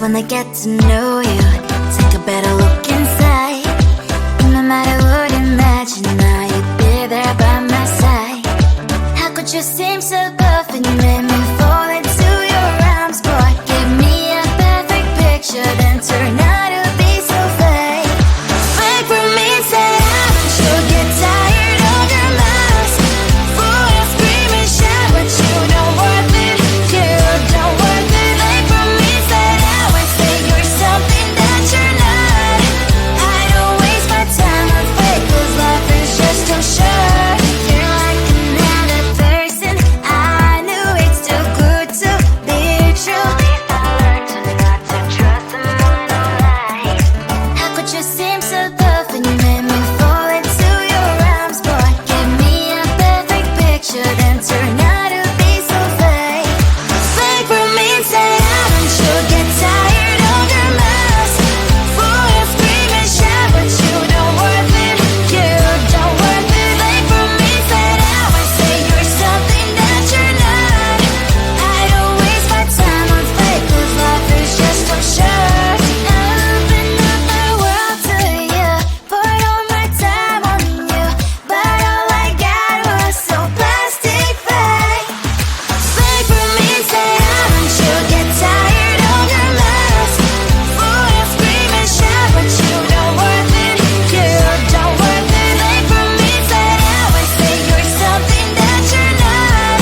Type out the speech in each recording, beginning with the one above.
when they get to know you. Take a better look inside. No matter what, imagine now you'd be there by my side. How could you seem so perfect? You made me fall into your arms, boy. Give me a perfect picture, then turn out to be so fake. Fake for me, say haven't you get tired of your mask? Full of scream and shout, but you don't worth it. You don't worth it. Fake for me, say I would say you're something that you're not. I don't waste my time on fake, 'cause life is just too short. You're like another person. I knew it's too good to be true. I learned to not to trust someone online. How could you seem so perfect? You made me fall into your arms, boy. Give me a perfect picture, then turn out to be so fake. Fake for me, say haven't you get tired of your mask? Full of scream and shout, but you don't worth it. You don't worth it. Fake for me, say I would say you're something that you're not. I don't waste my time on fake, 'cause life is just too short. Open up my world to you, put all my time on you, but all I got was so plastic fake. Fake for me, say haven't you get tired of your mask? Full of scream and shout, but you don't worth it. You don't worth it. Fake for me, say I would say you're something that you're not.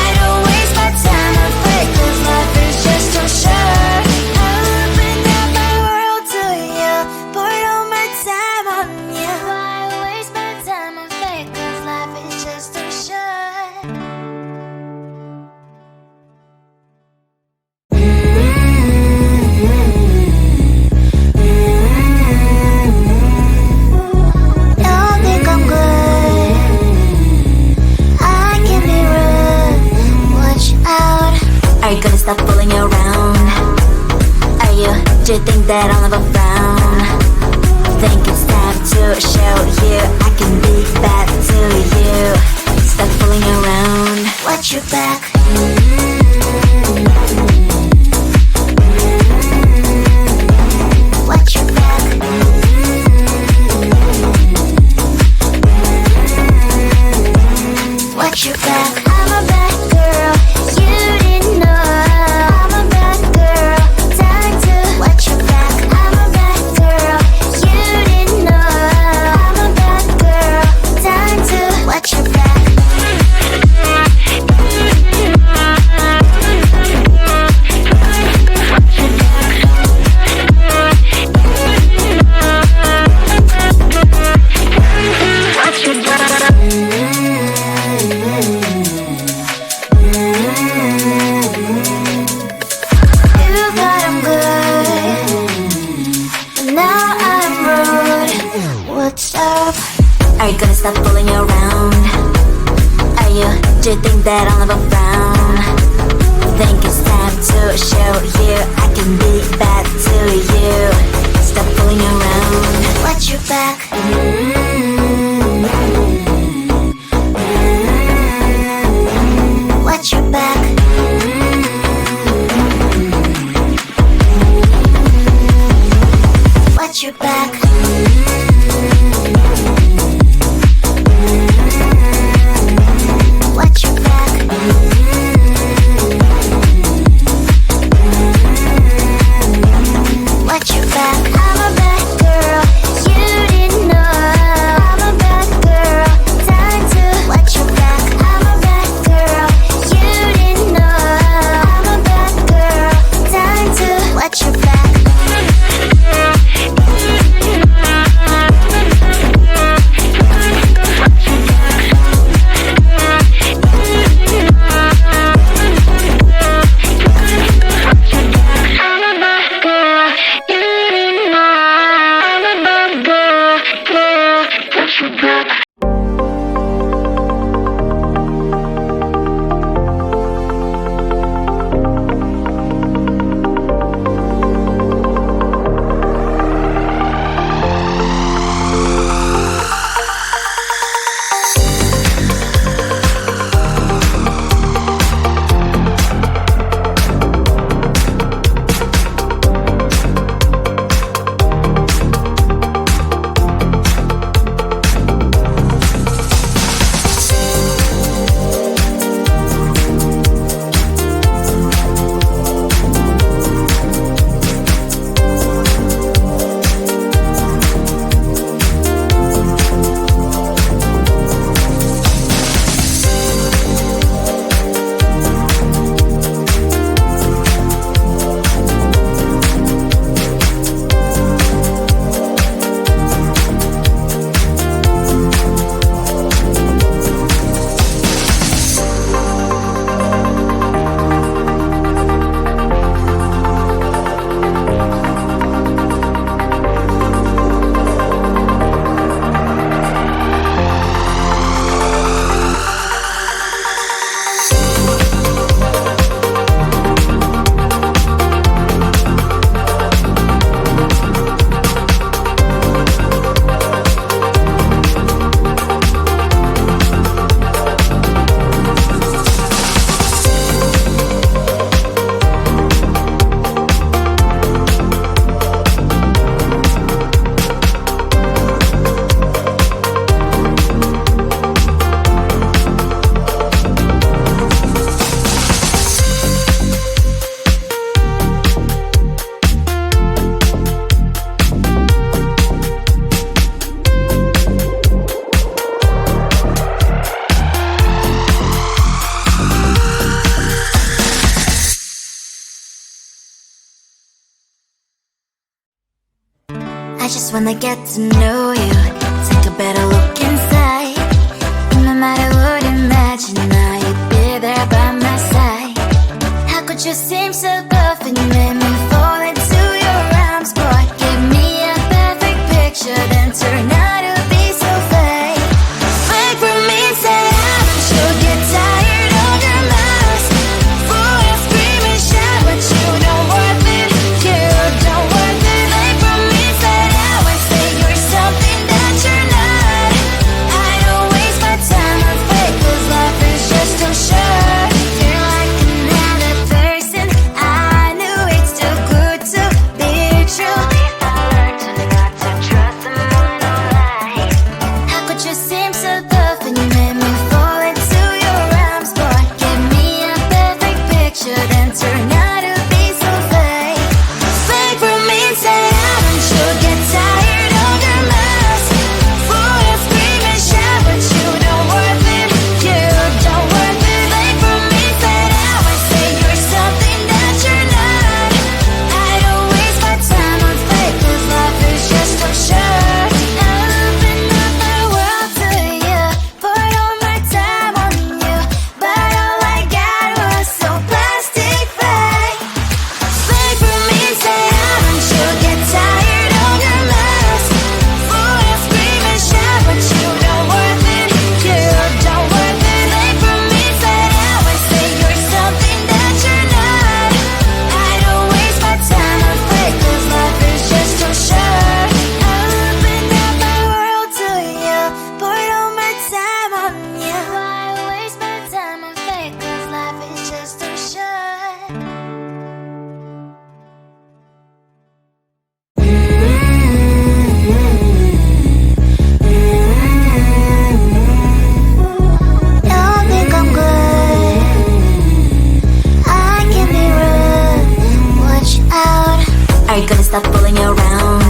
I don't waste my time on fake, 'cause life is just too short. Open up my world to you, put all my time on you. Why waste my time on fake, 'cause life is just too short. Don't think I'm good, I can be rude. Watch out. Are you gonna stop fooling around? Are you, do you think that I'll never frown? Think it's time to show you I can be bad to you. Stop fooling around. Watch your back. Watch your back. Watch your back. I'm a bad girl, you didn't know. I'm a bad girl, time to watch your back. I'm a bad girl, you didn't know. I'm a bad girl, time to watch your back. You thought I'm good, but now I'm rude. What's up? Are you gonna stop fooling around? Are you, do you think that I'll never frown? Think it's time to show you I can be bad to you. Stop fooling around. Watch your back. Watch your back. Watch your back. Watch your back. Watch your back. I'm a bad girl, you didn't know. I'm a bad girl, time to watch your back. I'm a bad girl, you didn't know. I'm a bad girl, time to watch your back. when they get to know you. Take a better look inside. No matter what, imagine now you'd be there by my side. How could you seem so good when you made me fall into your arms, boy? Give me a perfect picture, then turn out to be so fake. Fake for me, say haven't you get tired of your mask? Fool, you scream and shout, but you don't worth it. You don't worth it. Fake for me, say I would say you're something that you're not. I don't waste my time on fake, 'cause life is just too short. You're like another person. I knew it's too good to be true. I learned to not to trust someone alive. How could you seem so good when you made me fall into your arms, boy? Give me a perfect picture, then turn out to be so fake. Fake for me, say haven't you get tired of your mask? Fool, you scream and shout, but you don't worth it. You don't worth it. Fake for me, say I would say you're something that you're not. I don't waste my time on fake, 'cause life is just too short. I open up my world to you, poured all my time on you, but all I got was so plastic fake. Fake for me, say haven't you get tired of your mask? Fool, you scream and shout, but you don't worth it. You don't worth it. Fake for me, say I would say you're something that you're not. I don't waste my time on fake, 'cause life is just too short. I opened up my world to you, poured all my time on you. Why waste my time on fake, 'cause life is just too short. Don't think I'm good. I can be rude. Watch out. Are you gonna stop fooling around?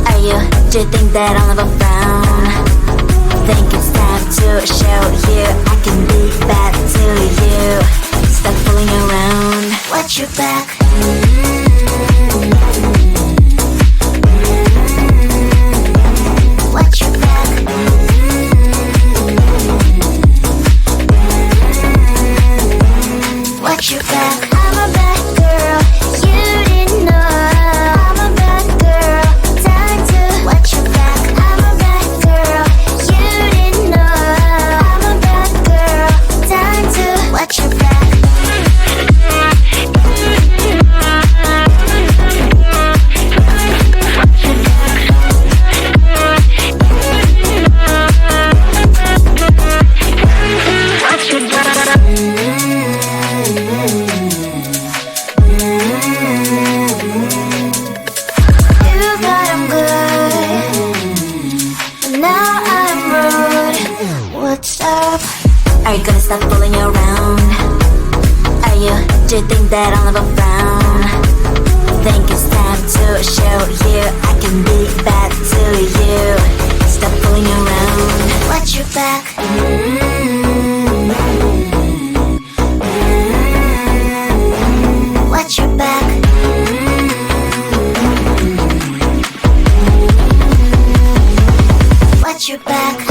Are you? Do you think that I'll never frown? Think it's time to show you I can be bad to you. Stop fooling around. Watch your back. Watch your back. Watch your back. I'm a bad girl. You didn't know. I'm a bad girl. Time to watch your back. I'm a bad girl. You didn't know. I'm a bad girl. Time to watch your back. You thought I'm good, but now I'm rude. What's up? Are you gonna stop fooling around? Are you? Do you think that I'll never frown? Think it's time to show you I can be bad to you. Stop fooling around. Watch your back. Watch your back. Watch your back.